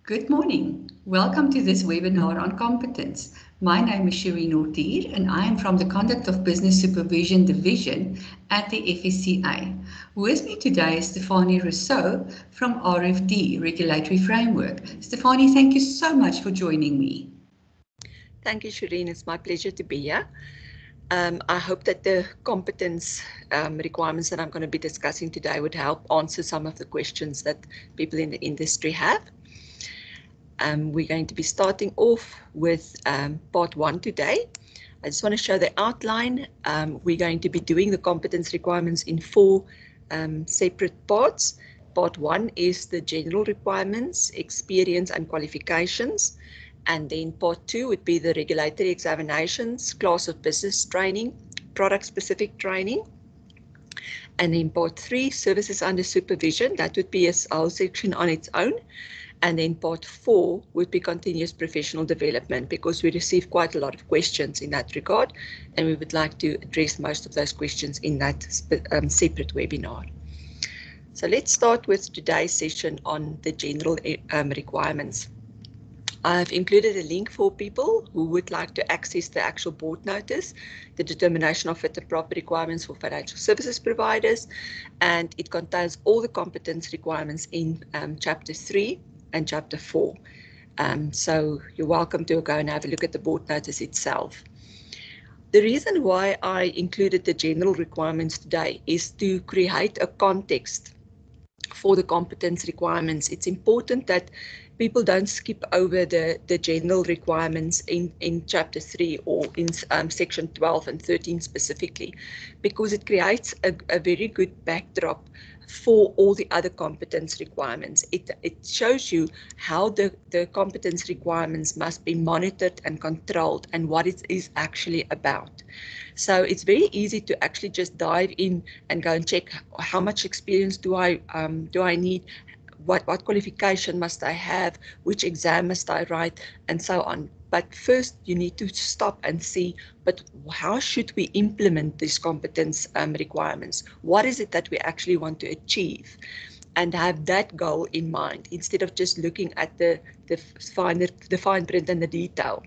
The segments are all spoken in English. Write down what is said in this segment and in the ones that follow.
Good morning. Welcome to this webinar on competence. My name is Charene Nortier and I am from the Conduct of Business Supervision Division at the FSCA. With me today is Stefanie Rossouw from RFD, Regulatory Framework. Stefanie, thank you so much for joining me. Thank you, Charene. It's my pleasure to be here. I hope that the competence requirements that I'm going to be discussing today would help answer some of the questions that people in the industry have. We're going to be starting off with part 1 today. I just want to show the outline. We're going to be doing the competence requirements in 4 separate parts. Part 1 is the general requirements, experience and qualifications. And then part 2 would be the regulatory examinations, class of business training, product-specific training. And then part 3, services under supervision. That would be a whole section on its own. And then part 4 would be continuous professional development, because we receive quite a lot of questions in that regard, and we would like to address most of those questions in that separate webinar. So let's start with today's session on the general requirements. I've included a link for people who would like to access the actual board notice, the determination of fit and proper requirements for financial services providers, and it contains all the competence requirements in Chapter 3 and Chapter 4. So you're welcome to go and have a look at the board notice itself. The reason why I included the general requirements today is to create a context for the competence requirements. It's important that people don't skip over the general requirements in Chapter 3 or in Section 12 and 13 specifically, because it creates a very good backdrop for all the other competence requirements. It shows you how the competence requirements must be monitored and controlled and what it is actually about. So it's very easy to actually just dive in and go and check how much experience do I need, what qualification must I have, which exam must I write, and so on. But first you need to stop and see, but how should we implement these competence requirements? What is it that we actually want to achieve? And have that goal in mind, instead of just looking at the fine print and the detail.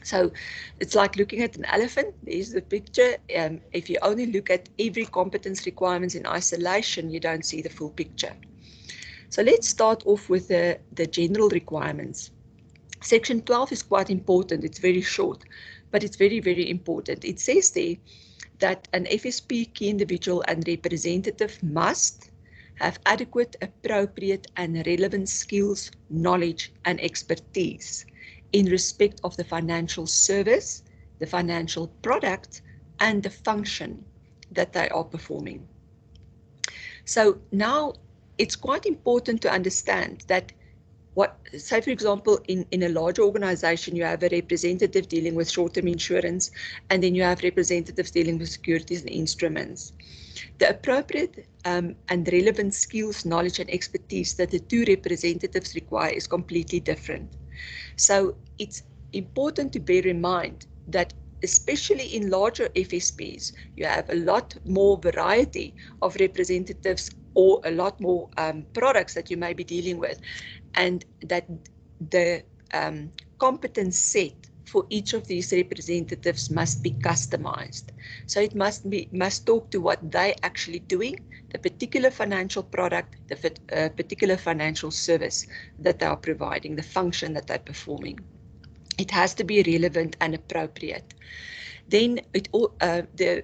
So it's like looking at an elephant. There's the picture. If you only look at every competence requirements in isolation, you don't see the full picture. So let's start off with the general requirements. Section 12 is quite important. It's very short, but it's very, very important. It says there that an FSP key individual and representative must have adequate, appropriate and relevant skills, knowledge and expertise in respect of the financial service, the financial product and the function that they are performing. So now it's quite important to understand that say for example, in a larger organization, you have a representative dealing with short-term insurance, and then you have representatives dealing with securities and instruments. The appropriate and relevant skills, knowledge and expertise that the 2 representatives require is completely different. So it's important to bear in mind that especially in larger FSPs, you have a lot more variety of representatives or a lot more products that you may be dealing with, and that the competence set for each of these representatives must be customized. So it must talk to what they're actually doing, the particular financial product, the particular financial service that they are providing, the function that they're performing. It has to be relevant and appropriate. Then they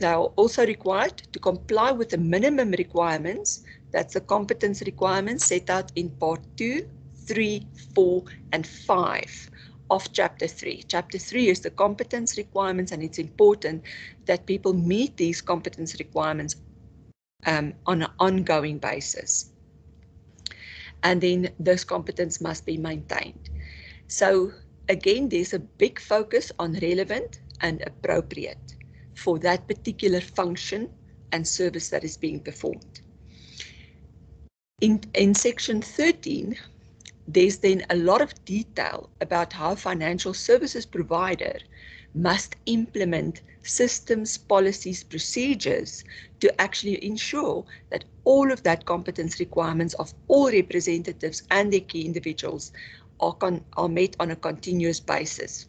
are also required to comply with the minimum requirements. That's the competence requirements set out in Part 2, 3, 4, and 5 of Chapter 3. Chapter 3 is the competence requirements, and it's important that people meet these competence requirements on an ongoing basis. And then those competence must be maintained. So again, there's a big focus on relevant and appropriate for that particular function and service that is being performed. In Section 13, there's then a lot of detail about how financial services provider must implement systems, policies, procedures to actually ensure that all of that competence requirements of all representatives and their key individuals are met on a continuous basis.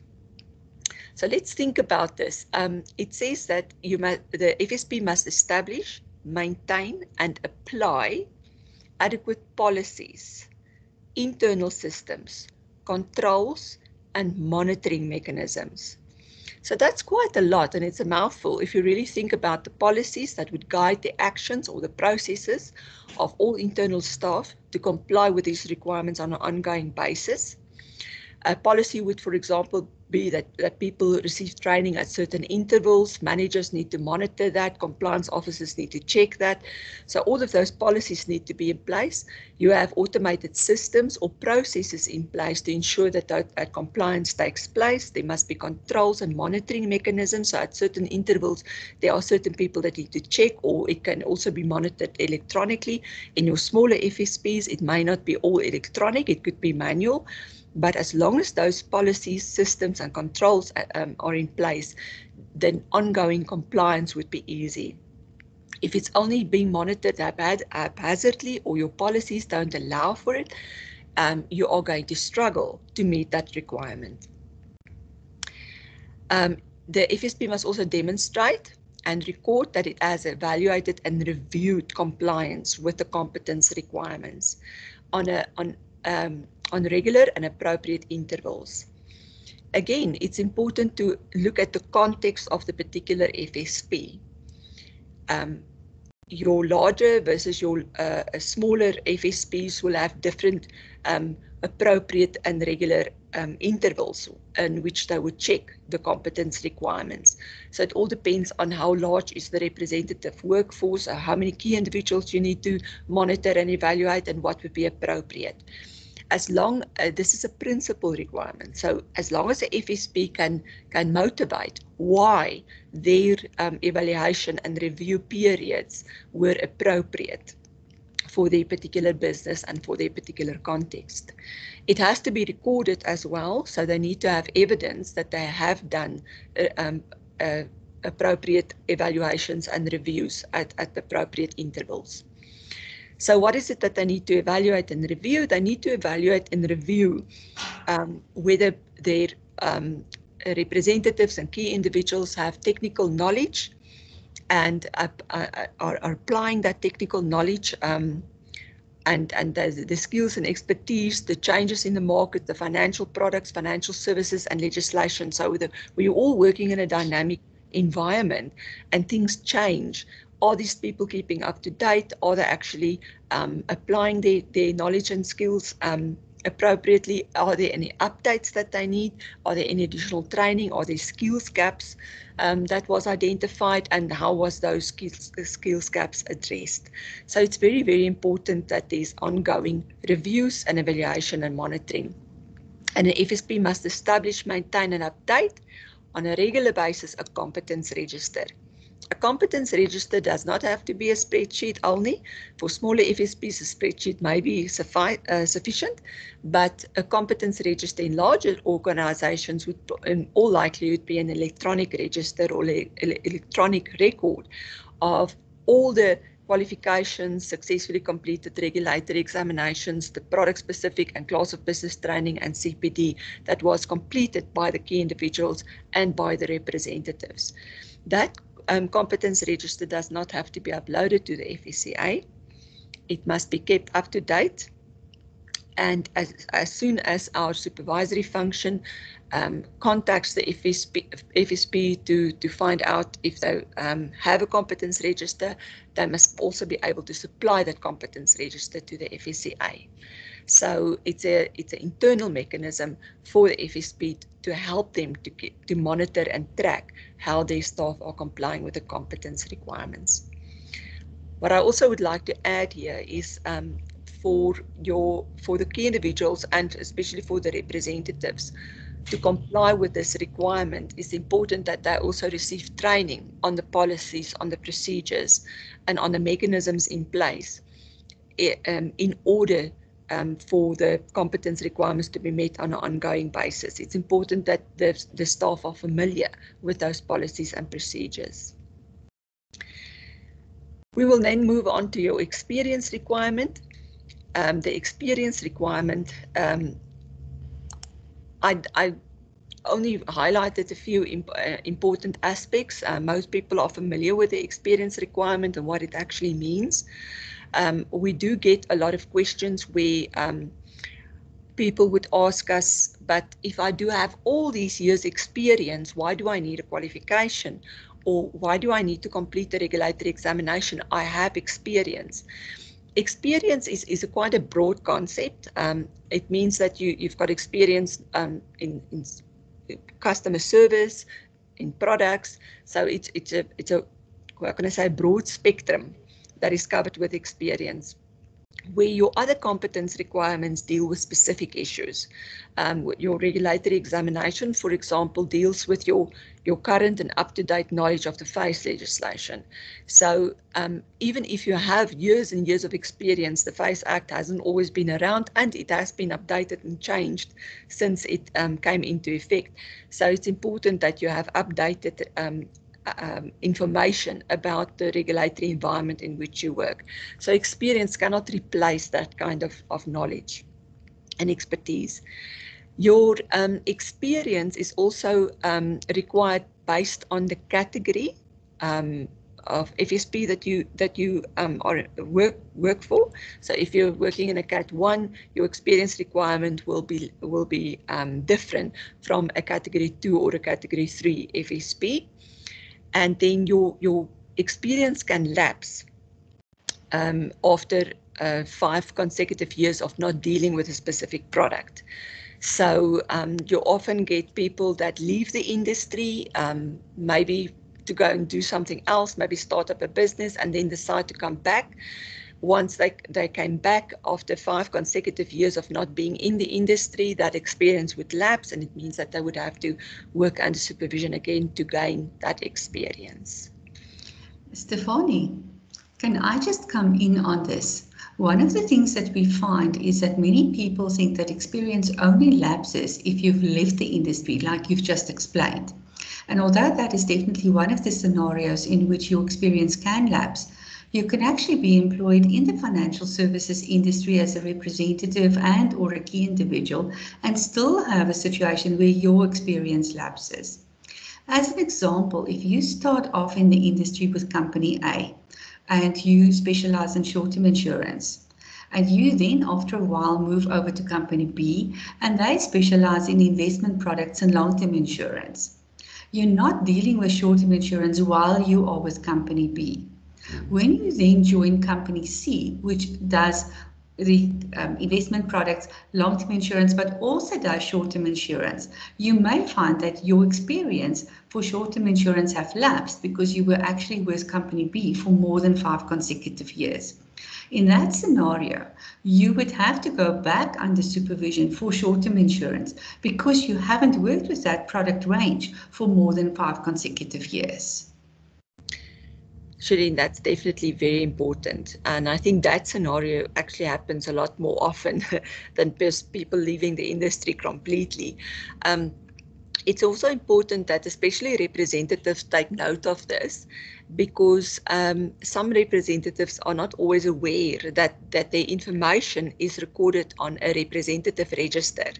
So let's think about this. It says that the FSP must establish, maintain, and apply adequate policies, internal systems, controls, and monitoring mechanisms. So that's quite a lot, and it's a mouthful if you really think about the policies that would guide the actions or the processes of all internal staff to comply with these requirements on an ongoing basis. A policy would, for example, be that people receive training at certain intervals, managers need to monitor that, compliance officers need to check that. So all of those policies need to be in place. You have automated systems or processes in place to ensure that compliance takes place. There must be controls and monitoring mechanisms. So at certain intervals, there are certain people that need to check, or it can also be monitored electronically. In your smaller FSPs, it may not be all electronic, it could be manual. But as long as those policies, systems, and controls are in place, then ongoing compliance would be easy. If it's only being monitored haphazardly or your policies don't allow for it, you are going to struggle to meet that requirement. The FSP must also demonstrate and record that it has evaluated and reviewed compliance with the competence requirements on regular and appropriate intervals. Again, it's important to look at the context of the particular FSP. Your larger versus your smaller FSPs will have different appropriate and regular intervals in which they would check the competence requirements. So it all depends on how large is the representative workforce, or how many key individuals you need to monitor and evaluate, and what would be appropriate. As long this is a principal requirement, so as long as the FSP can motivate why their evaluation and review periods were appropriate for their particular business and for their particular context. It has to be recorded as well, so they need to have evidence that they have done appropriate evaluations and reviews at appropriate intervals. So what is it that they need to evaluate and review? They need to evaluate and review whether their representatives and key individuals have technical knowledge and are applying that technical knowledge and the skills and expertise, the changes in the market, the financial products, financial services, and legislation. So we're all working in a dynamic environment and things change. Are these people keeping up to date? Are they actually applying their knowledge and skills appropriately? Are there any updates that they need? Are there any additional training? Are there skills gaps that was identified, and how was those skills gaps addressed? So it's very, very important that there's ongoing reviews and evaluation and monitoring. And an FSP must establish, maintain, and update on a regular basis a competence register. A competence register does not have to be a spreadsheet only. For smaller FSPs, a spreadsheet may be sufficient, but a competence register in larger organizations would in all likelihood be an electronic register or electronic record of all the qualifications, successfully completed regulatory examinations, the product-specific and class of business training and CPD that was completed by the key individuals and by the representatives. That competence register does not have to be uploaded to the FSCA. It must be kept up to date, and as soon as our supervisory function contacts the FSP to find out if they have a competence register, they must also be able to supply that competence register to the FSCA. So it's an internal mechanism for the FSP to help them to monitor and track how their staff are complying with the competence requirements. What I also would like to add here is for the key individuals and especially for the representatives to comply with this requirement, it's important that they also receive training on the policies, on the procedures, and on the mechanisms in place in order for the competence requirements to be met on an ongoing basis. It's important that the staff are familiar with those policies and procedures. We will then move on to your experience requirement. The experience requirement, I only highlighted a few important aspects. Most people are familiar with the experience requirement and what it actually means. We do get a lot of questions where people would ask us, but if I do have all these years experience, why do I need a qualification? Or why do I need to complete the regulatory examination? I have experience. Experience is quite a broad concept. It means that you've got experience in customer service, in products. So it's a what can I say, broad spectrum that is covered with experience. Where your other competence requirements deal with specific issues. Your regulatory examination, for example, deals with your current and up-to-date knowledge of the FAIS legislation. So even if you have years and years of experience, the FAIS Act hasn't always been around, and it has been updated and changed since it came into effect. So it's important that you have updated information about the regulatory environment in which you work. So experience cannot replace that kind of knowledge and expertise. Your experience is also required based on the category of FSP that you work for. So if you're working in a Cat 1, your experience requirement will be different from a Category 2 or a Category 3 FSP. And then your experience can lapse after 5 consecutive years of not dealing with a specific product. So you often get people that leave the industry, maybe to go and do something else, maybe start up a business, and then decide to come back. Once they came back after 5 consecutive years of not being in the industry, that experience would lapse, and it means that they would have to work under supervision again to gain that experience. Stefanie, can I just come in on this? One of the things that we find is that many people think that experience only lapses if you've left the industry, like you've just explained. And although that is definitely one of the scenarios in which your experience can lapse, you can actually be employed in the financial services industry as a representative and or a key individual and still have a situation where your experience lapses. As an example, if you start off in the industry with company A and you specialize in short-term insurance, and you then after a while move over to company B and they specialize in investment products and long-term insurance, you're not dealing with short-term insurance while you are with company B. When you then join company C, which does the investment products, long-term insurance, but also does short-term insurance, you may find that your experience for short-term insurance have lapsed because you were actually with company B for more than 5 consecutive years. In that scenario, you would have to go back under supervision for short-term insurance because you haven't worked with that product range for more than 5 consecutive years. Charene, that's definitely very important. And I think that scenario actually happens a lot more often than people leaving the industry completely. It's also important that especially representatives take note of this, because some representatives are not always aware that their information is recorded on a representative register.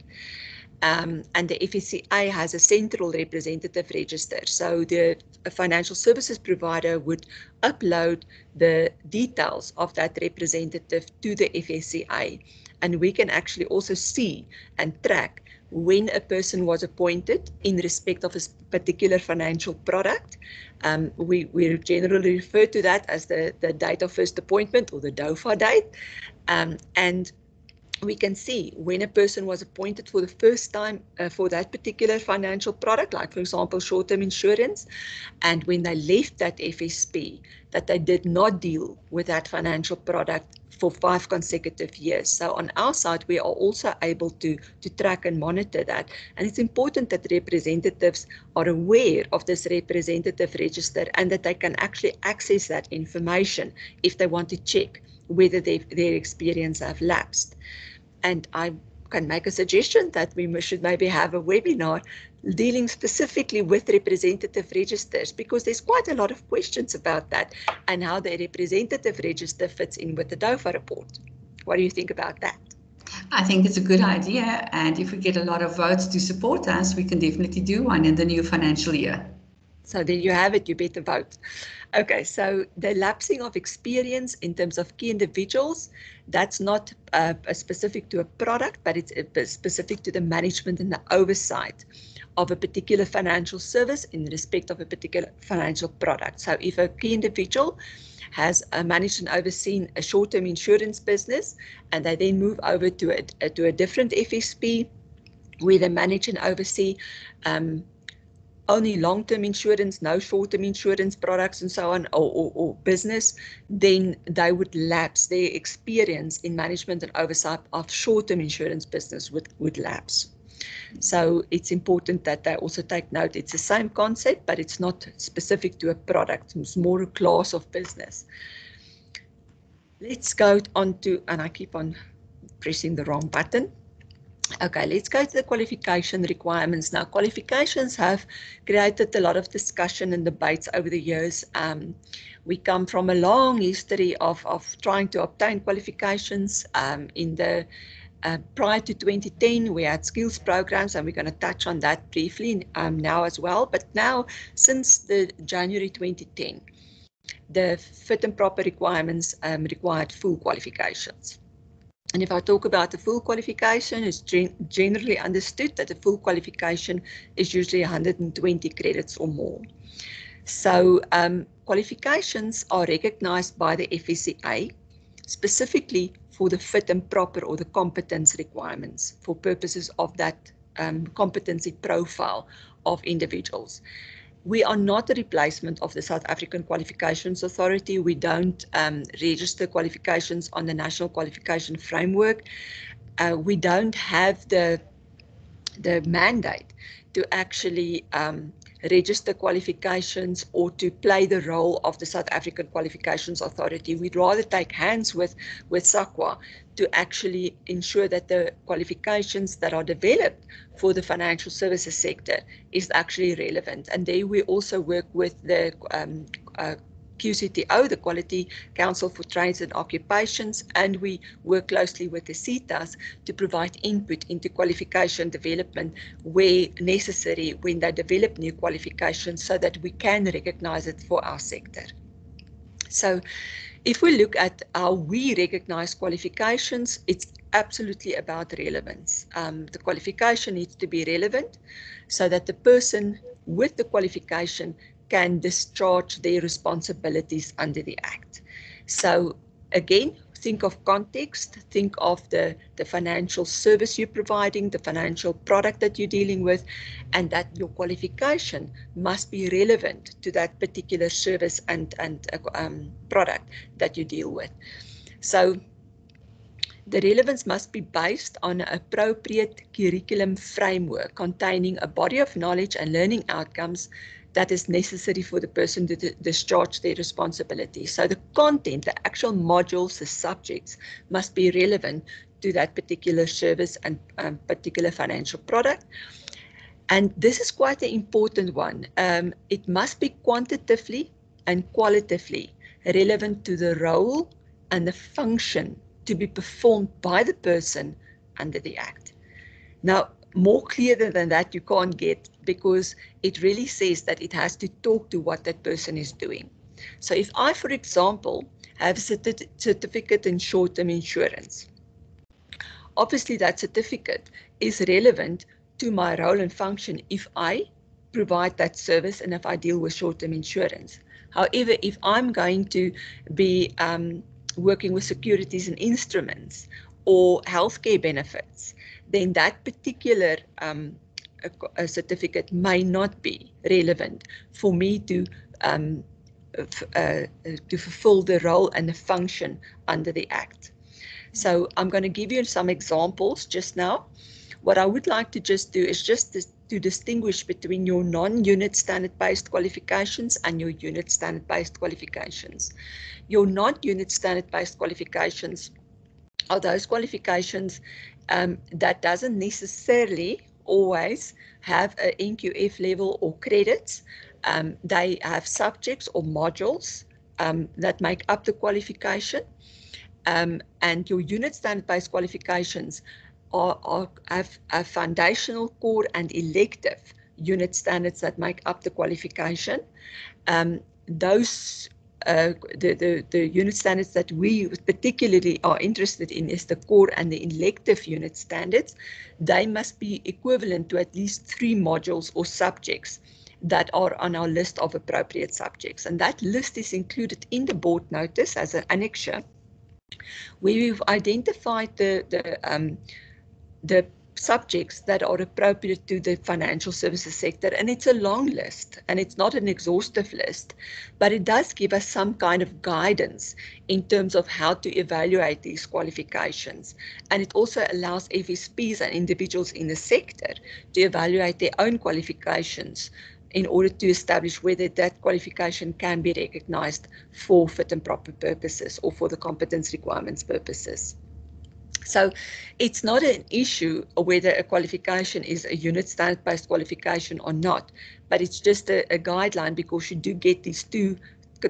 And the FSCA has a central representative register. So the financial services provider would upload the details of that representative to the FSCA. And we can actually also see and track when a person was appointed in respect of a particular financial product. We generally refer to that as the date of first appointment, or the DOFA date. And we can see when a person was appointed for the first time for that particular financial product, like for example short-term insurance, and when they left that FSP, that they did not deal with that financial product for 5 consecutive years. So on our side, we are also able to track and monitor that. And it's important that representatives are aware of this representative register and that they can actually access that information if they want to check whether their experience have lapsed. And I can make a suggestion that we should maybe have a webinar dealing specifically with representative registers, because there's quite a lot of questions about that and how the representative register fits in with the DOFA report. What do you think about that? I think it's a good idea, and if we get a lot of votes to support us, we can definitely do one in the new financial year. So there you have it, you better vote. Okay, so the lapsing of experience in terms of key individuals, that's not specific to a product, but it's specific to the management and the oversight of a particular financial service in respect of a particular financial product. So if a key individual has managed and overseen a short-term insurance business, and they then move over to a different FSP, where they manage and oversee only long-term insurance, no short-term insurance products and so on, or business, then they would lapse. Their experience in management and oversight of short-term insurance business would lapse. So it's important that they also take note. It's the same concept, but it's not specific to a product. It's more a class of business. Let's go on to, and I keep on pressing the wrong button. Okay, let's go to the qualification requirements. Now, qualifications have created a lot of discussion and debates over the years. We come from a long history of trying to obtain qualifications. In the prior to 2010, we had skills programs, and we're going to touch on that briefly now as well. But now, since the January 2010, the fit and proper requirements required full qualifications. And if I talk about the full qualification, it's generally understood that the full qualification is usually 120 credits or more. So qualifications are recognized by the FSCA specifically for the fit and proper or the competence requirements for purposes of that competency profile of individuals. We are not a replacement of the South African Qualifications Authority. We don't register qualifications on the National Qualification Framework. We don't have the mandate to actually register qualifications or to play the role of the South African Qualifications Authority. We'd rather take hands with SAQA to actually ensure that the qualifications that are developed for the financial services sector is actually relevant. And there we also work with the QCTO, the Quality Council for Trades and Occupations, and we work closely with the CETAs to provide input into qualification development where necessary when they develop new qualifications so that we can recognize it for our sector. So if we look at how we recognize qualifications, it's absolutely about relevance. The qualification needs to be relevant so that the person with the qualification can discharge their responsibilities under the Act. So again, think of context, think of the financial service you're providing, the financial product that you're dealing with, and that your qualification must be relevant to that particular service and product that you deal with. So the relevance must be based on an appropriate curriculum framework containing a body of knowledge and learning outcomes that is necessary for the person to discharge their responsibility. So the content, the actual modules, the subjects must be relevant to that particular service and particular financial product. And this is quite an important one. It must be quantitatively and qualitatively relevant to the role and the function to be performed by the person under the Act. Now, more clear than that you can't get, because it really says that it has to talk to what that person is doing. So if I, for example, have a certificate in short-term insurance, obviously that certificate is relevant to my role and function if I provide that service and if I deal with short-term insurance. However, if I'm going to be working with securities and instruments or healthcare benefits, then that particular a certificate may not be relevant for me to fulfill the role and the function under the Act. So I'm going to give you some examples just now. What I would like to just do is just to distinguish between your non-unit standard-based qualifications and your unit standard-based qualifications. Your non-unit standard-based qualifications are those qualifications that doesn't necessarily always have an NQF level or credits. They have subjects or modules that make up the qualification. And your unit standard-based qualifications have foundational, core, and elective unit standards that make up the qualification. The unit standards that we particularly are interested in is the core and the elective unit standards. They must be equivalent to at least 3 modules or subjects that are on our list of appropriate subjects. And that list is included in the board notice as an annexure, where we've identified the subjects that are appropriate to the financial services sector. And it's a long list, and it's not an exhaustive list, but it does give us some kind of guidance in terms of how to evaluate these qualifications. And it also allows FSPs and individuals in the sector to evaluate their own qualifications in order to establish whether that qualification can be recognized for fit and proper purposes or for the competence requirements purposes. So it's not an issue whether a qualification is a unit standard-based qualification or not, but it's just a guideline, because you do get these 2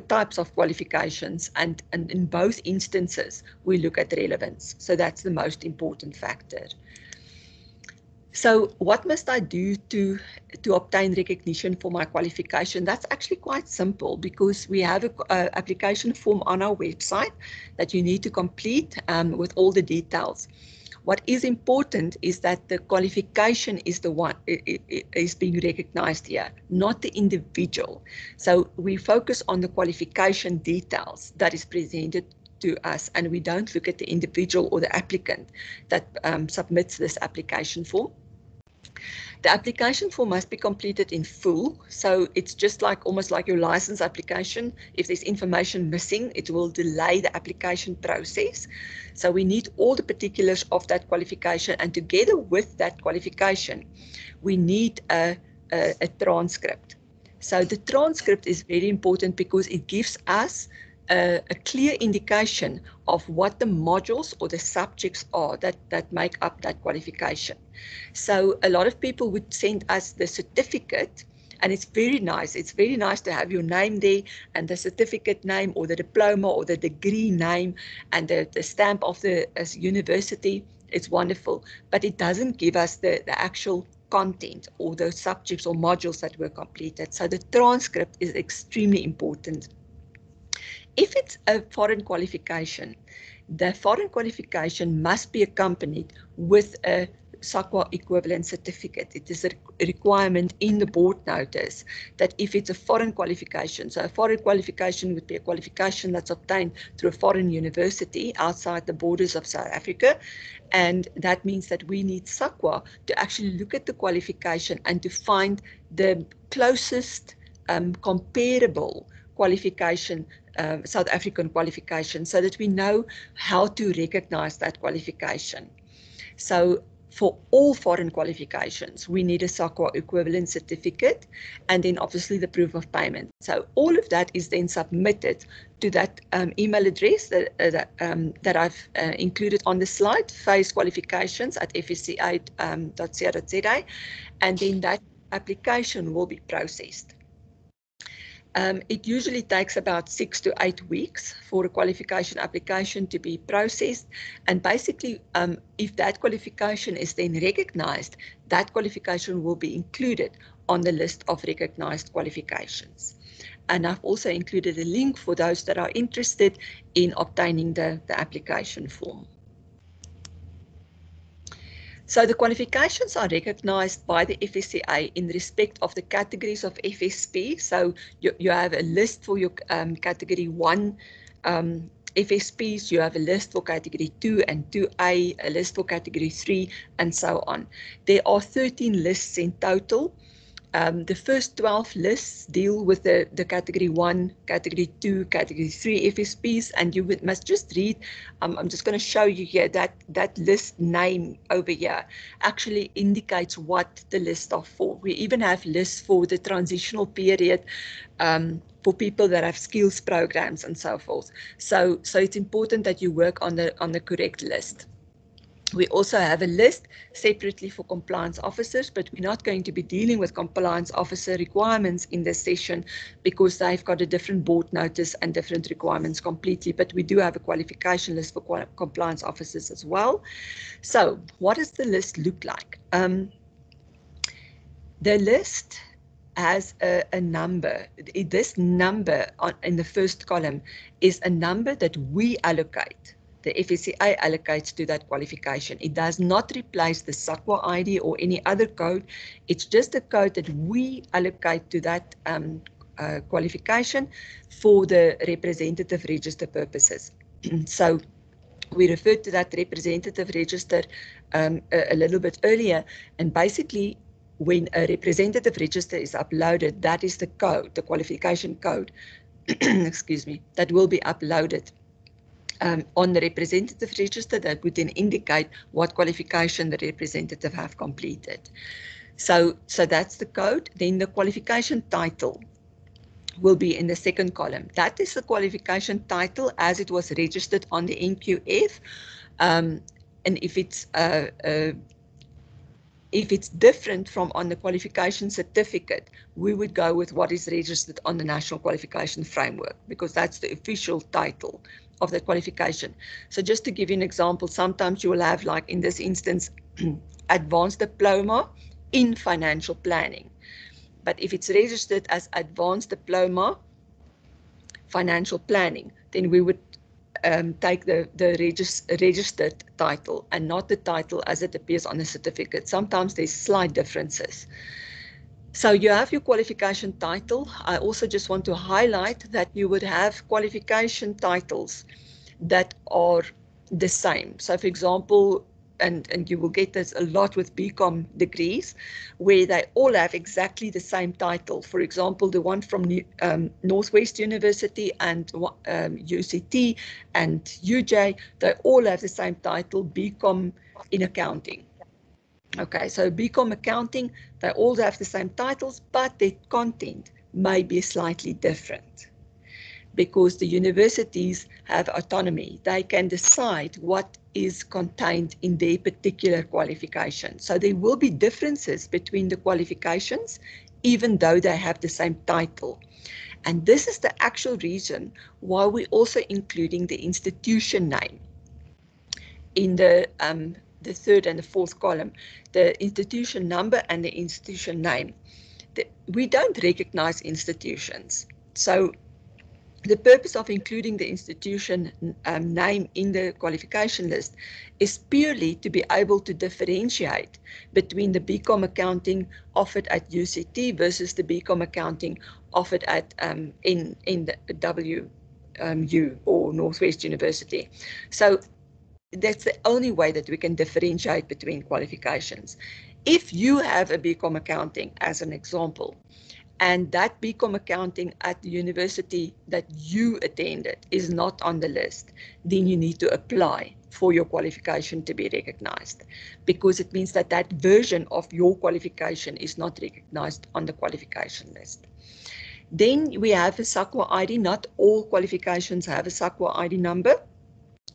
types of qualifications, and in both instances we look at relevance. So that's the most important factor. So what must I do to obtain recognition for my qualification? That's actually quite simple, because we have an application form on our website that you need to complete with all the details. What is important is that the qualification is the one is being recognized here, not the individual. So we focus on the qualification details that is presented to us, and we don't look at the individual or the applicant that submits this application form. The application form must be completed in full, so it's just like almost like your license application. If there's information missing, it will delay the application process. So we need all the particulars of that qualification, and together with that qualification, we need a transcript. So the transcript is very important because it gives us a clear indication of what the modules or the subjects are that make up that qualification. So a lot of people would send us the certificate, and it's very nice. It's very nice to have your name there and the certificate name or the diploma or the degree name and the stamp of the university. It's wonderful, but it doesn't give us the actual content or the subjects or modules that were completed. So the transcript is extremely important. If it's a foreign qualification, the foreign qualification must be accompanied with a SAQA equivalent certificate. It is a requirement in the board notice that if it's a foreign qualification, so a foreign qualification would be a qualification that's obtained through a foreign university outside the borders of South Africa, and that means that we need SAQA to actually look at the qualification and to find the closest comparable qualification, South African qualification, so that we know how to recognize that qualification. So for all foreign qualifications, we need a SAQA equivalent certificate, and then obviously the proof of payment. So all of that is then submitted to that email address that I've included on the slide, faisqualifications@fsca.co.za, and then that application will be processed. It usually takes about 6 to 8 weeks for a qualification application to be processed. And basically, if that qualification is then recognized, that qualification will be included on the list of recognized qualifications. And I've also included a link for those that are interested in obtaining the application form. So the qualifications are recognized by the FSCA in respect of the categories of FSP. So you have a list for your category 1 FSPs, you have a list for category 2 and 2A, a list for category 3, and so on. There are 13 lists in total. The first 12 lists deal with the category 1, category 2, category 3 FSPs, and you must just read. I'm just going to show you here that list name over here actually indicates what the lists are for. We even have lists for the transitional period, for people that have skills programs and so forth. So it's important that you work on the correct list. We also have a list separately for compliance officers, but we're not going to be dealing with compliance officer requirements in this session because they've got a different board notice and different requirements completely, but we do have a qualification list for compliance officers as well. So what does the list look like? The list has a number. This number in the first column is a number that we allocate. The FSCA allocates to that qualification. It does not replace the SAQA ID or any other code. It's just a code that we allocate to that qualification for the representative register purposes. So we referred to that representative register a little bit earlier, and basically when a representative register is uploaded, that is the code, the qualification code, excuse me, that will be uploaded on the representative register that would then indicate what qualification the representative have completed. So that's the code. Then the qualification title will be in the second column. That is the qualification title as it was registered on the NQF. And if it's different from on the qualification certificate, we would go with what is registered on the National Qualification Framework, because that's the official title of the qualification. So just to give you an example, sometimes you will have, like in this instance, advanced diploma in financial planning. But if it's registered as advanced diploma financial planning, then we would take the registered title and not the title as it appears on the certificate. Sometimes there's slight differences. So you have your qualification title. I also just want to highlight that you would have qualification titles that are the same. So for example, and you will get this a lot with BCom degrees, where they all have exactly the same title. For example, the one from Northwest University and UCT and UJ, they all have the same title, BCom in accounting. Okay, so BCom accounting, they all have the same titles, but their content may be slightly different, because the universities have autonomy. They can decide what is contained in their particular qualification. So there will be differences between the qualifications, even though they have the same title. And this is the actual reason why we're also including the institution name in the third and the fourth column, the institution number and the institution name. We don't recognize institutions. So the purpose of including the institution name in the qualification list is purely to be able to differentiate between the BCom accounting offered at UCT versus the BCom accounting offered at in the WU or Northwest University. So that's the only way that we can differentiate between qualifications. If you have a BCom accounting as an example, and that BCom accounting at the university that you attended is not on the list, then you need to apply for your qualification to be recognized, because it means that that version of your qualification is not recognized on the qualification list. Then we have a SAQA ID. Not all qualifications have a SAQA ID number.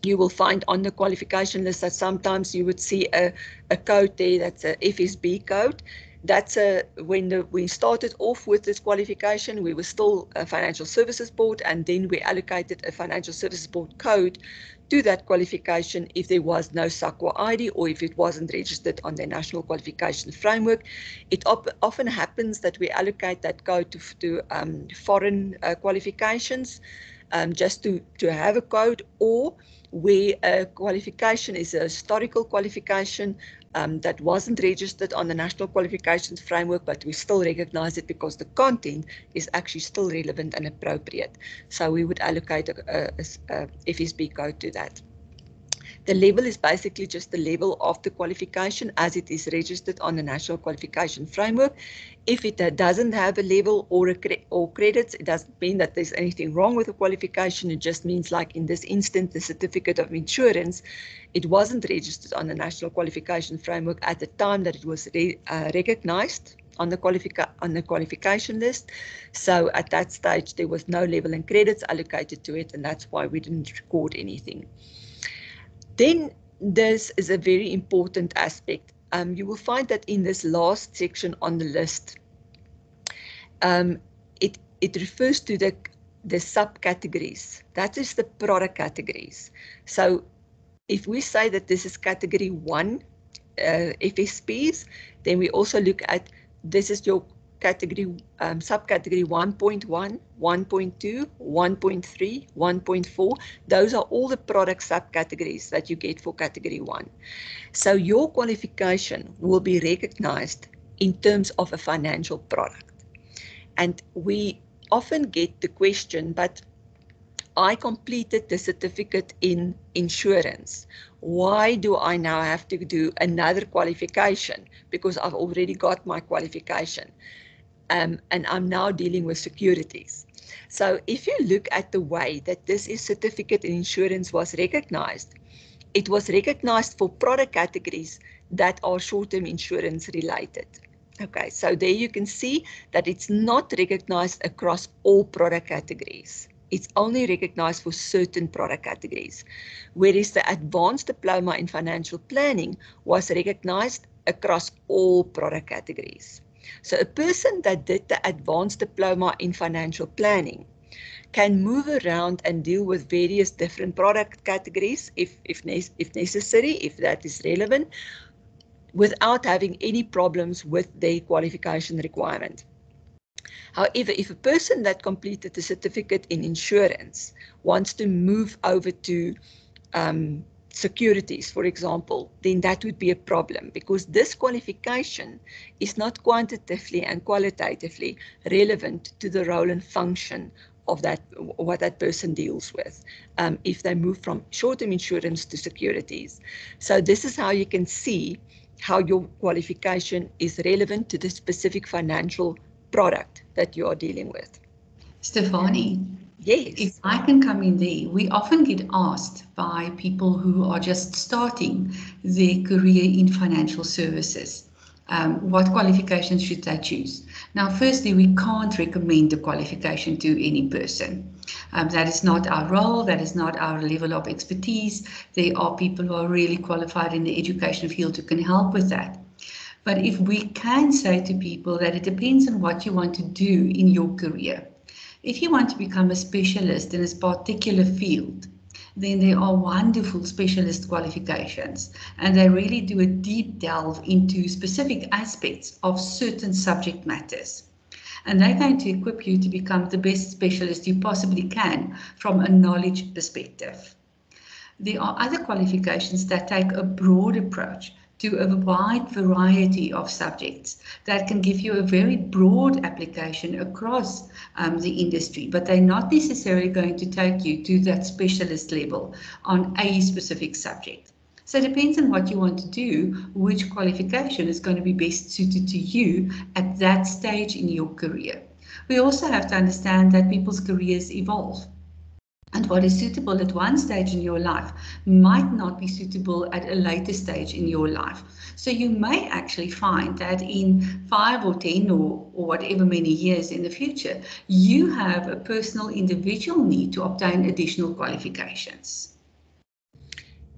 You will find on the qualification list that sometimes you would see a code there that's a FSB code. That's when we started off with this qualification, we were still a financial services board, and then we allocated a financial services board code to that qualification if there was no SAQA ID or if it wasn't registered on the National Qualification Framework. It often happens that we allocate that code to foreign qualifications just to have a code, or where a qualification is a historical qualification that wasn't registered on the National Qualifications Framework, but we still recognize it because the content is actually still relevant and appropriate. So we would allocate a FSB code to that. The level is basically just the level of the qualification as it is registered on the National Qualification Framework. If it doesn't have a level or credits, it doesn't mean that there's anything wrong with the qualification. It just means, like in this instance, the certificate of insurance, it wasn't registered on the National Qualification Framework at the time that it was recognized on the qualification list. So at that stage, there was no level and credits allocated to it, and that's why we didn't record anything. Then this is a very important aspect. You will find that in this last section on the list, it refers to the subcategories. That is the product categories. So if we say that this is category 1 FSPs, then we also look at this is your category, subcategory 1.1, 1.2, 1.3, 1.4. Those are all the product subcategories that you get for category 1. So your qualification will be recognized in terms of a financial product. And we often get the question, but I completed the certificate in insurance. Why do I now have to do another qualification? Because I've already got my qualification. And I'm now dealing with securities. So if you look at the way that this certificate in insurance was recognized, it was recognized for product categories that are short-term insurance related. Okay, so there you can see that it's not recognized across all product categories. It's only recognized for certain product categories, whereas the advanced diploma in financial planning was recognized across all product categories. So a person that did the advanced diploma in financial planning can move around and deal with various different product categories if necessary, if that is relevant, without having any problems with their qualification requirement. However, if a person that completed the certificate in insurance wants to move over to securities, for example, then that would be a problem, because this qualification is not quantitatively and qualitatively relevant to the role and function of what that person deals with if they move from short-term insurance to securities. So this is how you can see how your qualification is relevant to the specific financial product that you are dealing with. Stefanie, yes. If I can come in there, we often get asked by people who are just starting their career in financial services, what qualifications should they choose? Now, firstly, we can't recommend a qualification to any person. That is not our role, that is not our level of expertise. There are people who are really qualified in the education field who can help with that. But if we can say to people that it depends on what you want to do in your career. If you want to become a specialist in a particular field, then there are wonderful specialist qualifications, and they really do a deep delve into specific aspects of certain subject matters. And they're going to equip you to become the best specialist you possibly can from a knowledge perspective. There are other qualifications that take a broad approach to a wide variety of subjects that can give you a very broad application across the industry, but they're not necessarily going to take you to that specialist level on a specific subject. So it depends on what you want to do, which qualification is going to be best suited to you at that stage in your career. We also have to understand that people's careers evolve. And what is suitable at one stage in your life might not be suitable at a later stage in your life. So you may actually find that in 5 or 10 or whatever many years in the future, you have a personal individual need to obtain additional qualifications.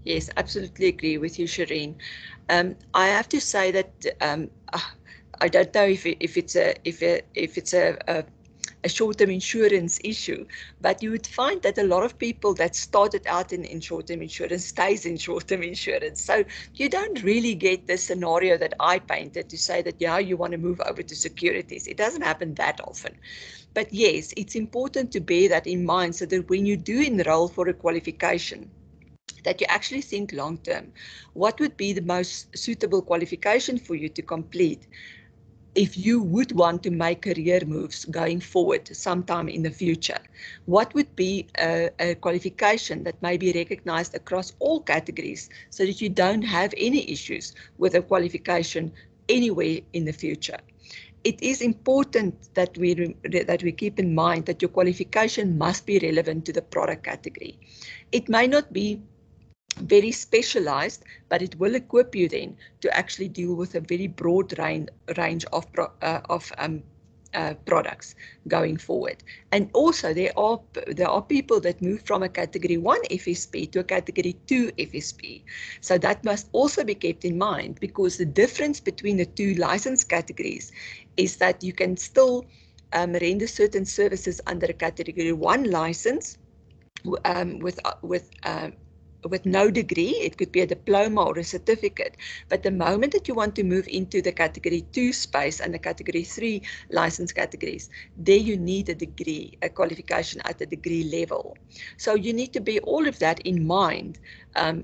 Yes, absolutely agree with you, Charene. I have to say that I don't know if it's a short-term insurance issue, but you would find that a lot of people that started out in short-term insurance stays in short-term insurance. So you don't really get the scenario that I painted to say that, yeah, you want to move over to securities. It doesn't happen that often. But yes, it's important to bear that in mind so that when you do enroll for a qualification, that you actually think long-term, what would be the most suitable qualification for you to complete if you would want to make career moves going forward sometime in the future? What would be a qualification that may be recognized across all categories so that you don't have any issues with a qualification anywhere in the future? It is important that we keep in mind that your qualification must be relevant to the product category. It may not be very specialized, but it will equip you then to actually deal with a very broad range of products going forward. And also there are people that move from a category 1 FSP to a category 2 FSP. So that must also be kept in mind, because the difference between the two license categories is that you can still render certain services under a category 1 license with no degree. It could be a diploma or a certificate. But the moment that you want to move into the category 2 space and the category 3 license categories, there you need a degree, a qualification at the degree level. So you need to bear all of that in mind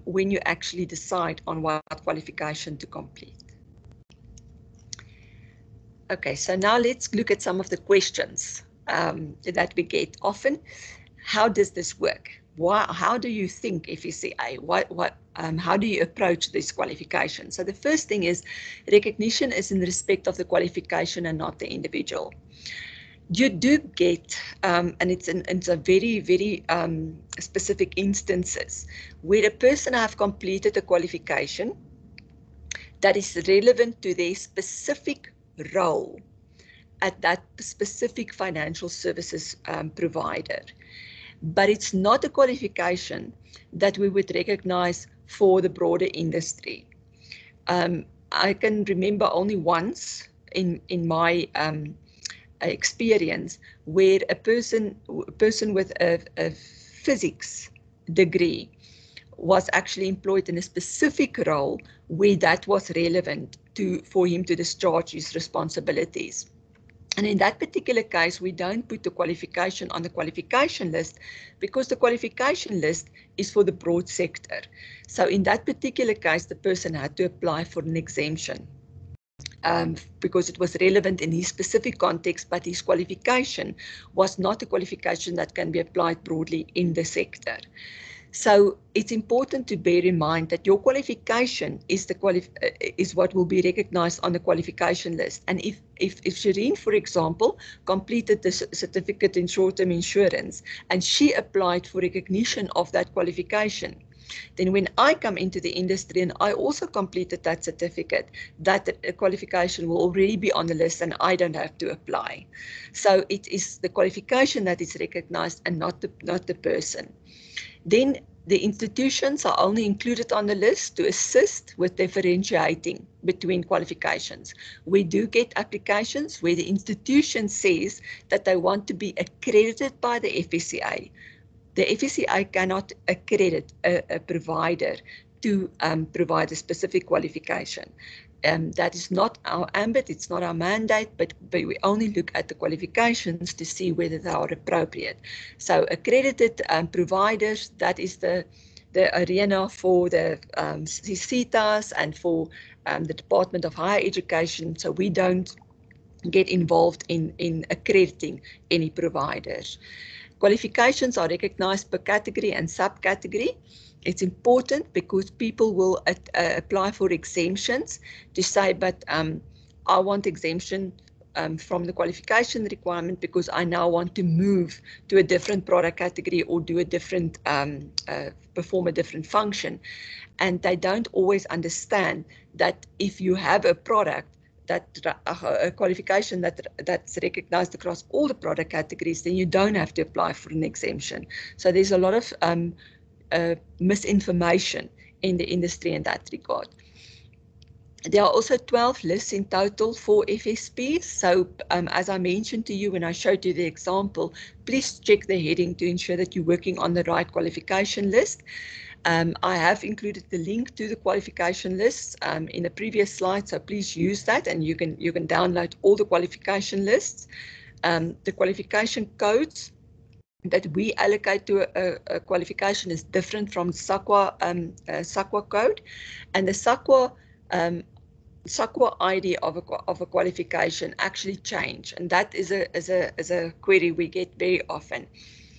when you actually decide on what qualification to complete. Okay, so now let's look at some of the questions that we get often. How does this work? How do you think FSCA? How do you approach this qualification? So the first thing is, recognition is in respect of the qualification and not the individual. You do get, and it's a very, very specific instances, where a person have completed a qualification that is relevant to their specific role at that specific financial services provider. But it's not a qualification that we would recognize for the broader industry. I can remember only once in my experience where a person with a physics degree was actually employed in a specific role where that was relevant for him to discharge his responsibilities. And in that particular case, we don't put the qualification on the qualification list, because the qualification list is for the broad sector. So in that particular case, the person had to apply for an exemption because it was relevant in his specific context, but his qualification was not a qualification that can be applied broadly in the sector. So it's important to bear in mind that your qualification is what will be recognized on the qualification list. And if Charene, for example, completed the certificate in short-term insurance and she applied for recognition of that qualification, then when I come into the industry and I also completed that certificate, that qualification will already be on the list and I don't have to apply. So it is the qualification that is recognized and not the person. Then the institutions are only included on the list to assist with differentiating between qualifications. We do get applications where the institution says that they want to be accredited by the FSCA. The FSCA cannot accredit a provider to provide a specific qualification. That is not our ambit, it's not our mandate, but we only look at the qualifications to see whether they are appropriate. So accredited providers, that is the arena for the CETAs and for the Department of Higher Education. So we don't get involved in accrediting any providers. Qualifications are recognized per category and subcategory. It's important because people will apply for exemptions to say, but I want exemption from the qualification requirement because I now want to move to a different product category or do a different, perform a different function. And they don't always understand that if you have a product, a qualification that's recognized across all the product categories, then you don't have to apply for an exemption. So there's a lot of misinformation in the industry in that regard. There are also 12 lists in total for FSPs. So as I mentioned to you when I showed you the example, please check the heading to ensure that you're working on the right qualification list. I have included the link to the qualification lists in the previous slide, so please use that and you can download all the qualification lists. The qualification codes that we allocate to a qualification is different from SAQA code, and the SAQA ID of a qualification actually change, and that is a query we get very often.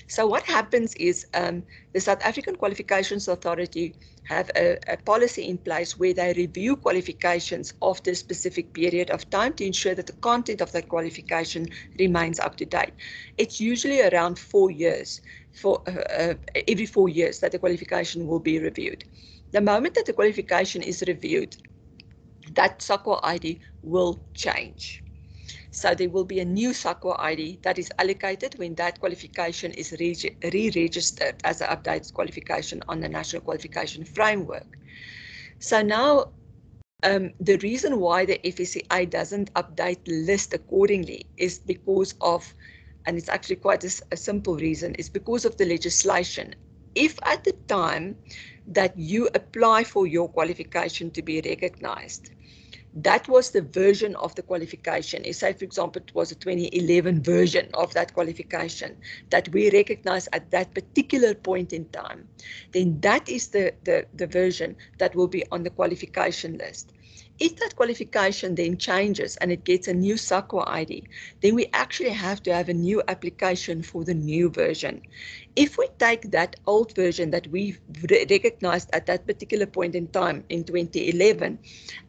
So what happens is the South African Qualifications Authority have a policy in place where they review qualifications after a specific period of time to ensure that the content of that qualification remains up to date. It's usually around 4 years for every 4 years that the qualification will be reviewed. The moment that the qualification is reviewed, that SAQA ID will change. So there will be a new SAQA ID that is allocated when that qualification is re-registered as an updated qualification on the National Qualification Framework. So now, the reason why the FSCA doesn't update the list accordingly is because of, and it's actually quite a simple reason, is because of the legislation. If at the time that you apply for your qualification to be recognized, that was the version of the qualification. Say, for example, it was a 2011 version of that qualification that we recognize at that particular point in time, then that is the version that will be on the qualification list. If that qualification then changes and it gets a new SAQA ID, then we actually have to have a new application for the new version. If we take that old version that we recognized at that particular point in time in 2011,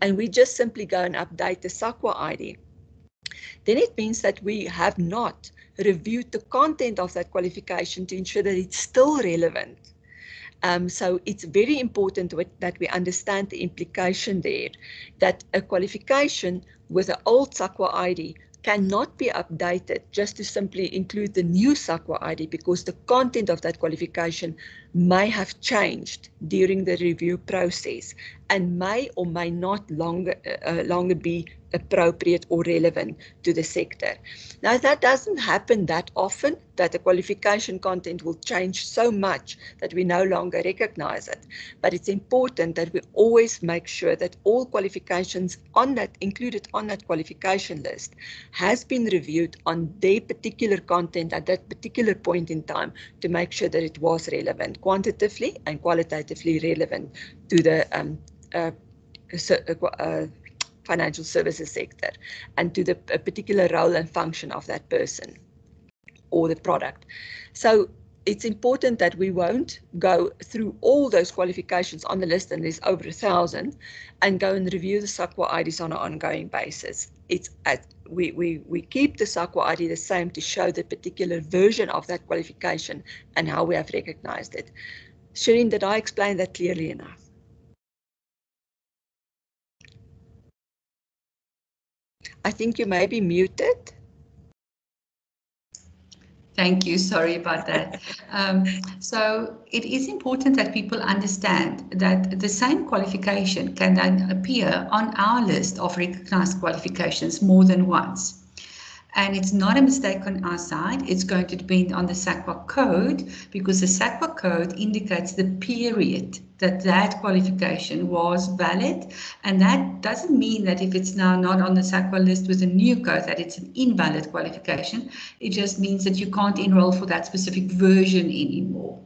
and we just simply go and update the SAQA ID, then it means that we have not reviewed the content of that qualification to ensure that it's still relevant. So it's very important that we understand the implication there, that a qualification with an old SAQA ID cannot be updated just to simply include the new SAQA ID, because the content of that qualification may have changed during the review process and may or may not longer be appropriate or relevant to the sector. Now, that doesn't happen that often, that the qualification content will change so much that we no longer recognize it. But it's important that we always make sure that all qualifications included on that qualification list has been reviewed on their particular content at that particular point in time to make sure that it was relevant, quantitatively and qualitatively relevant to the financial services sector and to the particular role and function of that person or the product. So it's important that we won't go through all those qualifications on the list, and there's over 1,000, and go and review the SAQA IDs on an ongoing basis. We keep the SAQA ID the same to show the particular version of that qualification and how we have recognized it. Charene, did I explain that clearly enough? I think you may be muted. Thank you. Sorry about that. So it is important that people understand that the same qualification can then appear on our list of recognized qualifications more than once. And it's not a mistake on our side. It's going to depend on the SAQA code, because the SAQA code indicates the period that qualification was valid. And that doesn't mean that if it's now not on the SAQA list with a new code that it's an invalid qualification. It just means that you can't enroll for that specific version anymore.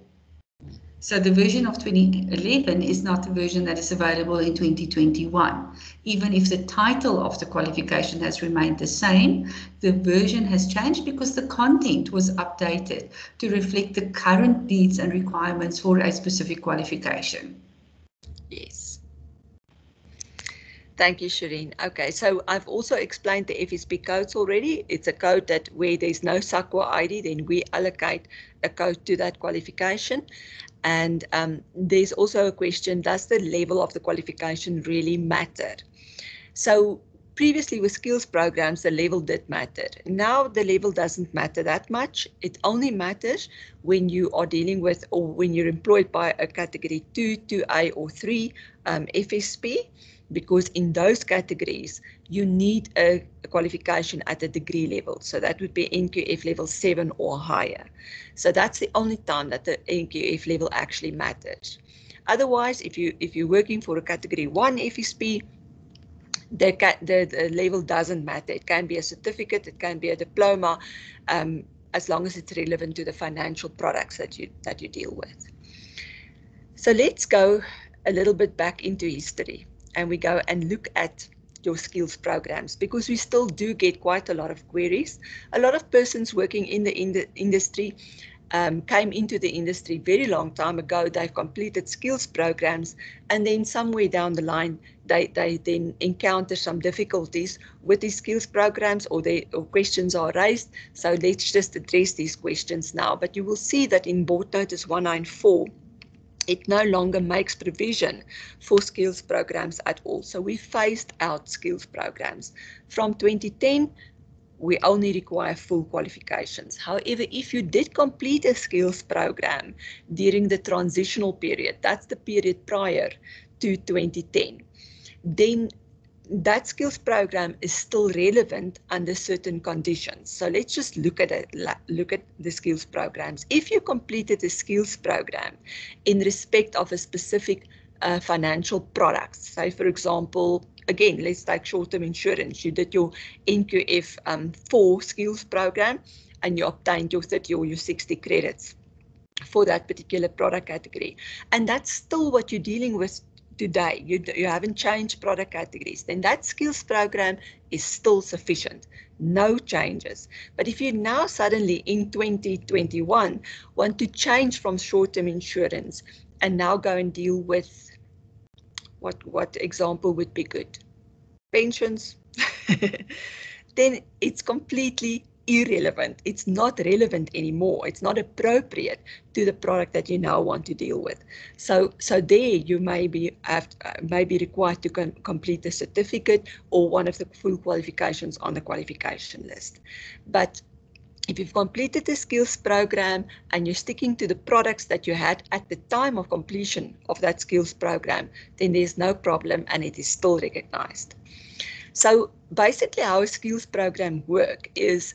So the version of 2011 is not the version that is available in 2021. Even if the title of the qualification has remained the same, the version has changed because the content was updated to reflect the current needs and requirements for a specific qualification. Yes. Thank you, Charene. Okay, so I've also explained the FSP codes already. It's a code that where there's no SAQA ID, then we allocate a code to that qualification. And there's also a question, does the level of the qualification really matter? So previously with skills programs, the level did matter. Now the level doesn't matter that much. It only matters when you are dealing with, or when you're employed by a category 2, 2A or 3 FSP, because in those categories, you need a qualification at a degree level. So that would be NQF level 7 or higher. So that's the only time that the NQF level actually matters. Otherwise, if you're working for a category 1 FSP, the level doesn't matter. It can be a certificate, it can be a diploma, as long as it's relevant to the financial products that you deal with. So let's go a little bit back into history, and we go and look at your skills programs, because we still do get quite a lot of queries. A lot of persons working in the industry came into the industry very long time ago. They've completed skills programs, and then somewhere down the line, they then encounter some difficulties with these skills programs, or questions are raised. So let's just address these questions now. But you will see that in Board Notice 194, it no longer makes provision for skills programs at all. So we phased out skills programs. From 2010, we only require full qualifications. However, if you did complete a skills program during the transitional period, that's the period prior to 2010, then that skills program is still relevant under certain conditions. So let's just look at it. Look at the skills programs. If you completed a skills program in respect of a specific financial product, say for example, again, let's take short-term insurance. You did your NQF 4 skills program and you obtained your 30 or your 60 credits for that particular product category. And that's still what you're dealing with today. You haven't changed product categories. Then that skills program is still sufficient. No changes. But if you now suddenly in 2021 want to change from short-term insurance and now go and deal with what example would be good? Pensions. Then it's completely irrelevant. It's not relevant anymore. It's not appropriate to the product that you now want to deal with. So there you may be required to complete a certificate or one of the full qualifications on the qualification list. But if you've completed the skills program and you're sticking to the products that you had at the time of completion of that skills program, then there's no problem and it is still recognized. So basically how a skills program works is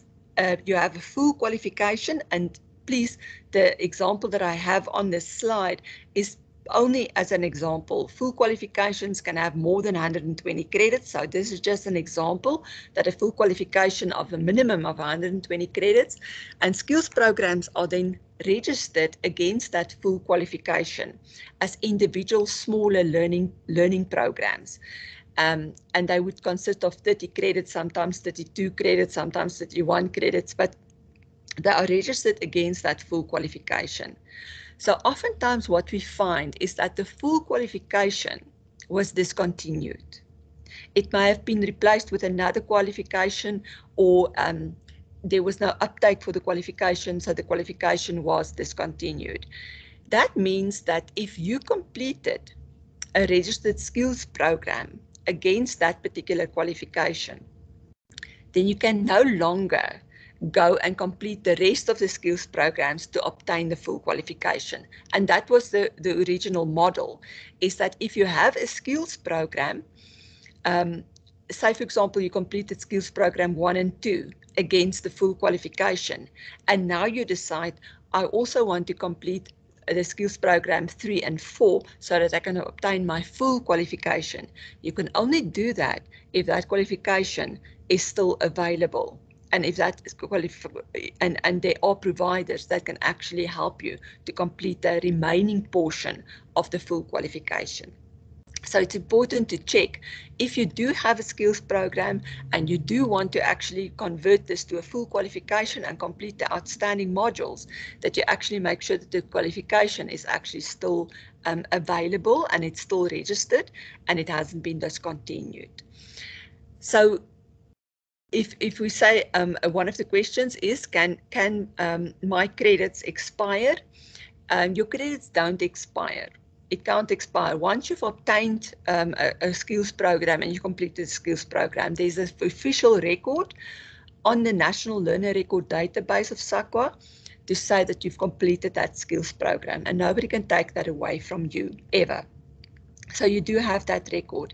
you have a full qualification, and please, the example that I have on this slide is only as an example. Full qualifications can have more than 120 credits. So this is just an example that a full qualification of a minimum of 120 credits, and skills programs are then registered against that full qualification as individual smaller learning programs. And they would consist of 30 credits, sometimes 32 credits, sometimes 31 credits, but they are registered against that full qualification. So oftentimes what we find is that the full qualification was discontinued. It may have been replaced with another qualification, or there was no update for the qualification, so the qualification was discontinued. That means that if you completed a registered skills program against that particular qualification, then you can no longer go and complete the rest of the skills programs to obtain the full qualification. And that was the original model, is that if you have a skills program, say for example, you completed skills program 1 and 2 against the full qualification, and now you decide, I also want to complete the skills program 3 and 4 so that I can obtain my full qualification. You can only do that if that qualification is still available, and if that is and there are providers that can actually help you to complete the remaining portion of the full qualification. So it's important to check if you do have a skills program and you do want to actually convert this to a full qualification and complete the outstanding modules, that you actually make sure that the qualification is actually still available and it's still registered and it hasn't been discontinued. So if we say one of the questions is, can my credits expire? Your credits don't expire. It can't expire. Once you've obtained a skills program and you completed the skills program, there's an official record on the National Learner Record Database of SAQA to say that you've completed that skills program, and nobody can take that away from you ever. So you do have that record.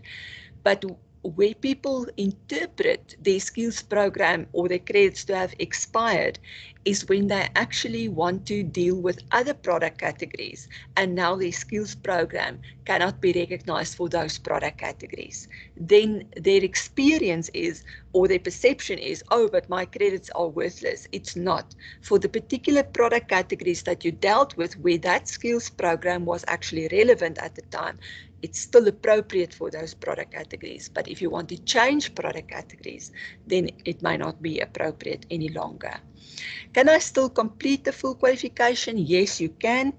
But where people interpret their skills program or their credits to have expired is when they actually want to deal with other product categories, and now their skills program cannot be recognized for those product categories. Then their experience is, or their perception is, oh, but my credits are worthless. It's not. For the particular product categories that you dealt with where that skills program was actually relevant at the time, it's still appropriate for those product categories. But if you want to change product categories, then it may not be appropriate any longer. Can I still complete the full qualification? Yes, you can,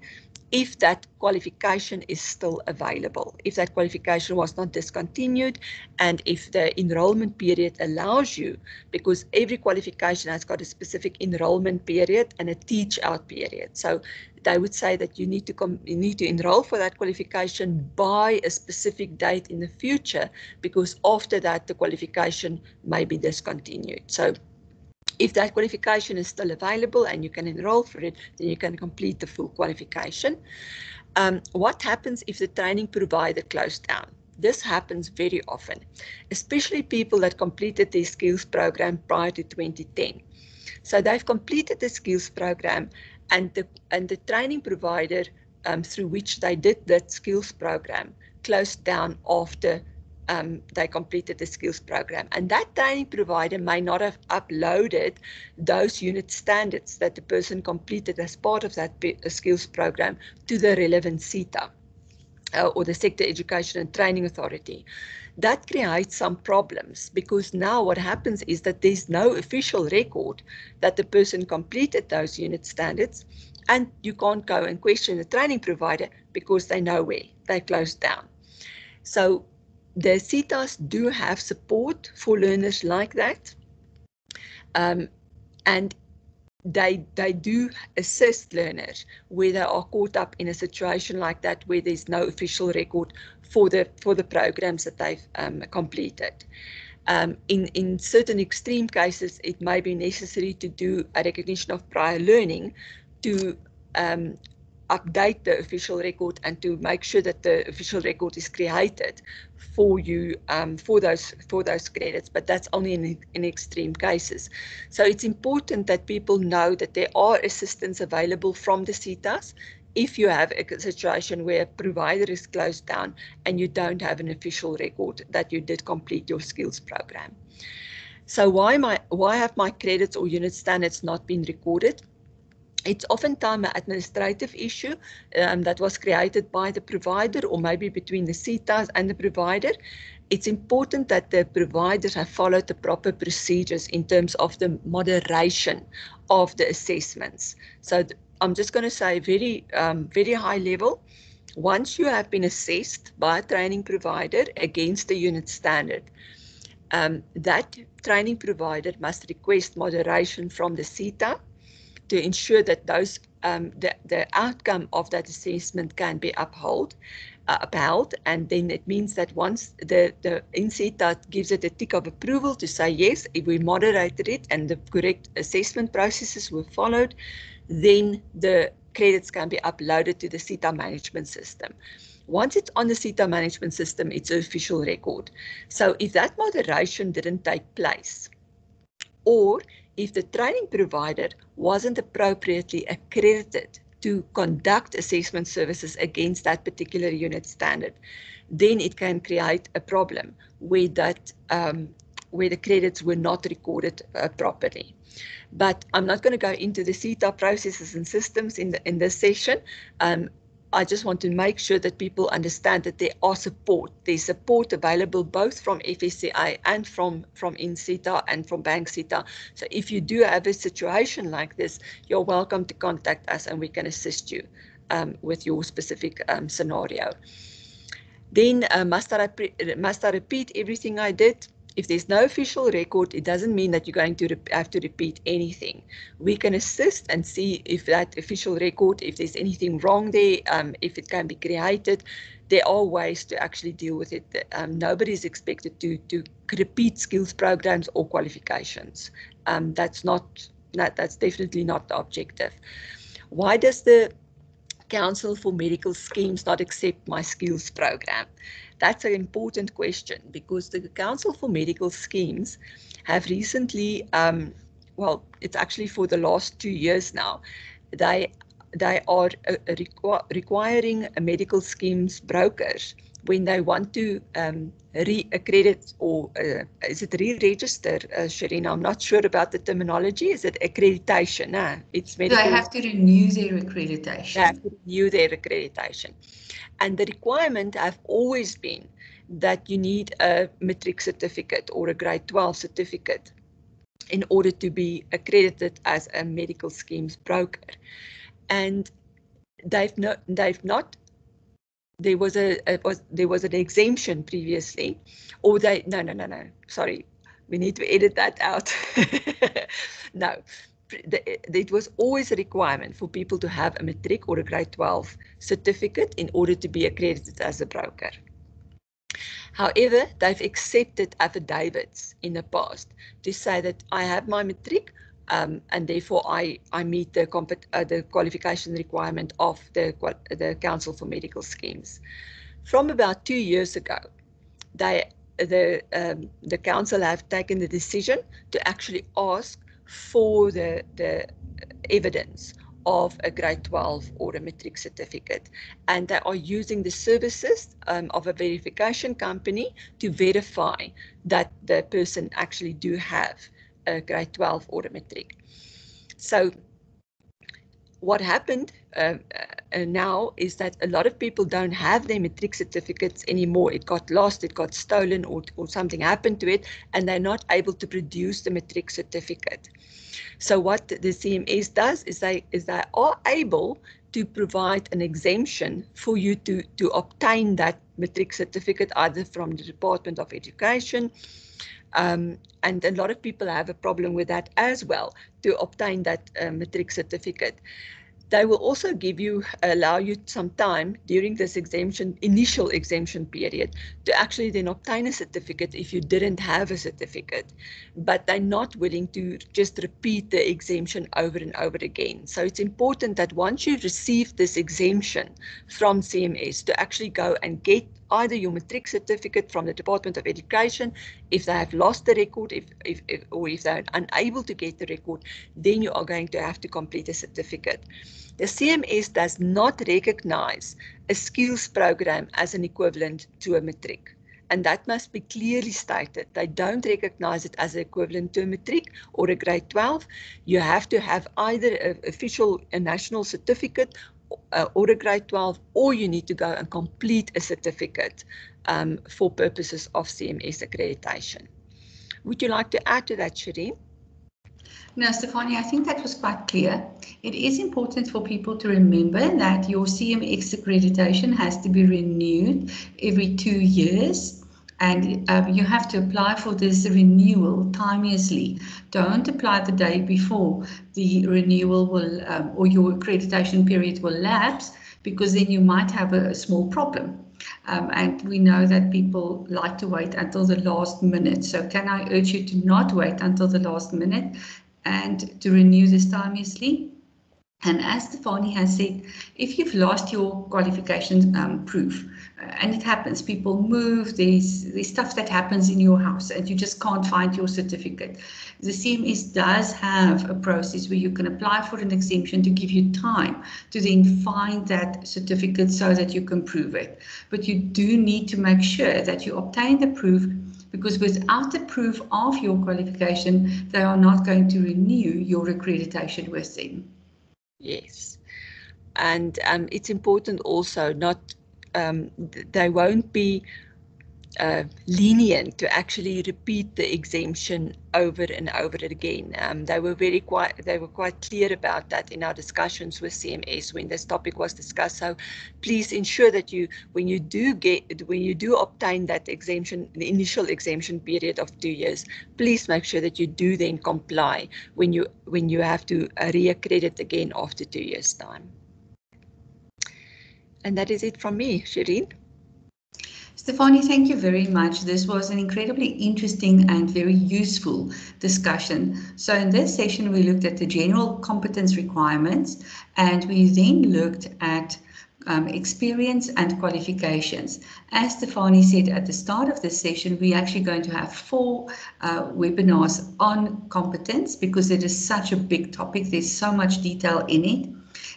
if that qualification is still available, if that qualification was not discontinued, and if the enrollment period allows you, because every qualification has got a specific enrollment period and a teach out period. So they would say that you need to enroll for that qualification by a specific date in the future, because after that the qualification may be discontinued. So if that qualification is still available and you can enroll for it, then you can complete the full qualification. What happens if the training provider closed down? This happens very often, especially people that completed their skills program prior to 2010. So they've completed the skills program, and the training provider through which they did that skills program closed down after they completed the skills program. And that training provider may not have uploaded those unit standards that the person completed as part of that skills program to the relevant SETA or the Sector Education and Training Authority. That creates some problems, because now what happens is that there's no official record that the person completed those unit standards, and you can't go and question the training provider because they know where they closed down. So the SETAs do have support for learners like that, and they do assist learners where they are caught up in a situation like that, where there's no official record for the programs that they've completed. In certain extreme cases, it may be necessary to do a recognition of prior learning to update the official record and to make sure that the official record is created for you for those credits, but that's only in extreme cases. So it's important that people know that there are assistance available from the SETAs if you have a situation where a provider is closed down and you don't have an official record that you did complete your skills program. So why have my credits or unit standards not been recorded? It's oftentimes an administrative issue that was created by the provider, or maybe between the SETAs and the provider. It's important that the providers have followed the proper procedures in terms of the moderation of the assessments. So I'm just going to say very high level. Once you have been assessed by a training provider against the unit standard, that training provider must request moderation from the SETA to ensure that those the outcome of that assessment can be upheld, and then it means that once the SETA gives it a tick of approval to say yes, if we moderated it and the correct assessment processes were followed, then the credits can be uploaded to the SETA management system. Once it's on the SETA management system, it's an official record. So if that moderation didn't take place, or if the training provider wasn't appropriately accredited to conduct assessment services against that particular unit standard, then it can create a problem where the credits were not recorded properly. But I'm not going to go into the SETA processes and systems in this session. I just want to make sure that people understand that there are support. There's support available both from FSCA and from InSETA and from Bank SETA. So if you do have a situation like this, you're welcome to contact us and we can assist you with your specific scenario. Then must I repeat everything I did? If there's no official record, it doesn't mean that you're going to have to repeat anything. We can assist and see if that official record, if there's anything wrong there, if it can be created. There are ways to actually deal with it. Nobody is expected to repeat skills programs or qualifications. That's definitely not the objective. Why does the Council for Medical Schemes not accept my skills program? That's an important question, because the Council for Medical Schemes have recently, well, it's actually for the last 2 years now, they are requiring medical schemes brokers, when they want to re-accredit, or is it re-register, Charene? I'm not sure about the terminology. Is it accreditation? It's medical. They have to renew their accreditation. They have to renew their accreditation. And the requirement have always been that you need a matric certificate or a grade 12 certificate in order to be accredited as a medical schemes broker. And there was an exemption previously, or no, sorry, we need to edit that out. No, it was always a requirement for people to have a matric or a grade 12 certificate in order to be accredited as a broker. However, they've accepted affidavits in the past to say that I have my matric, and therefore I meet the qualification requirement of the Council for Medical Schemes. From about 2 years ago, the council have taken the decision to actually ask for the evidence of a grade 12 or a matric certificate, and they are using the services of a verification company to verify that the person actually do have a grade 12 or a matric. So what happened now is that a lot of people don't have their matric certificates anymore. It got lost, it got stolen, or something happened to it, and they're not able to produce the matric certificate. So what the CMS does is they are able to provide an exemption for you to obtain that matric certificate, either from the Department of Education, and a lot of people have a problem with that as well, to obtain that matric certificate. They will also allow you some time during this initial exemption period to actually then obtain a certificate if you didn't have a certificate, but they're not willing to just repeat the exemption over and over again. So it's important that once you receive this exemption from CMS, to actually go and get either your matric certificate from the Department of Education. If they have lost the record, or if they're unable to get the record, then you are going to have to complete a certificate. The CMS does not recognize a skills program as an equivalent to a matric, and that must be clearly stated. They don't recognize it as an equivalent to a matric or a grade 12. You have to have either an official national certificate or a grade 12, or you need to go and complete a certificate for purposes of CMS accreditation. Would you like to add to that, Charene? No, Stefanie, I think that was quite clear. It is important for people to remember that your CMS accreditation has to be renewed every 2 years, and you have to apply for this renewal timeously. Don't apply the day before the renewal will or your accreditation period will lapse, because then you might have a small problem. And we know that people like to wait until the last minute. So can I urge you to not wait until the last minute and to renew this timeously? And as Stefanie has said, if you've lost your qualification proof, and it happens, people move, there's stuff that happens in your house and you just can't find your certificate. The CMS does have a process where you can apply for an exemption to give you time to then find that certificate so that you can prove it. But you do need to make sure that you obtain the proof, because without the proof of your qualification, they are not going to renew your accreditation with them. Yes, and it's important also they won't be lenient to actually repeat the exemption over and over again. They were quite clear about that in our discussions with CMS when this topic was discussed. So please ensure that when you do obtain that exemption, the initial exemption period of 2 years, please make sure that you do then comply when you have to reaccredit again after 2 years' time. And that is it from me, Charene. Stefanie, thank you very much. This was an incredibly interesting and very useful discussion. So in this session, we looked at the general competence requirements, and we then looked at experience and qualifications. As Stefanie said at the start of this session, we're actually going to have 4 webinars on competence, because it is such a big topic. There's so much detail in it.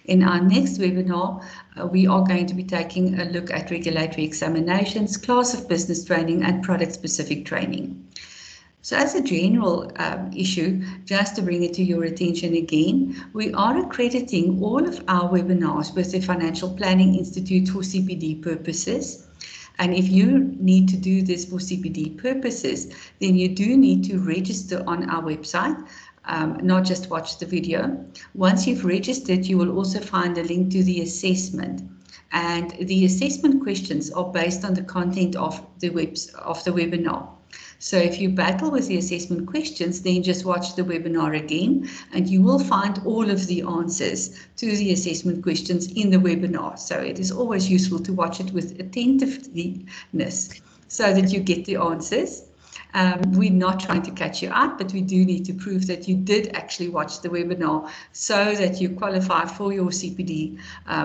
In our next webinar, we are going to be taking a look at regulatory examinations, class of business training, and product-specific training. So as a general issue, just to bring it to your attention again, we are accrediting all of our webinars with the Financial Planning Institute for CPD purposes. And if you need to do this for CPD purposes, then you do need to register on our website, not just watch the video. Once you've registered, you will also find a link to the assessment. And the assessment questions are based on the content of the webinar. So if you battle with the assessment questions, then just watch the webinar again, and you will find all of the answers to the assessment questions in the webinar. So it is always useful to watch it with attentiveness so that you get the answers. We're not trying to catch you out, but we do need to prove that you did actually watch the webinar so that you qualify for your CPD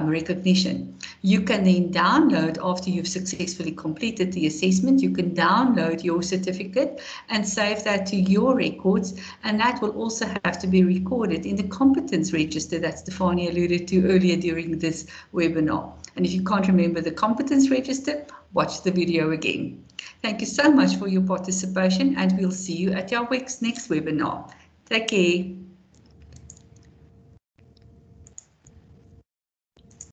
recognition. You can then download, after you've successfully completed the assessment, you can download your certificate and save that to your records, and that will also have to be recorded in the competence register that Stefanie alluded to earlier during this webinar. And if you can't remember the competence register, watch the video again. Thank you so much for your participation, and we'll see you at our next webinar. Take care.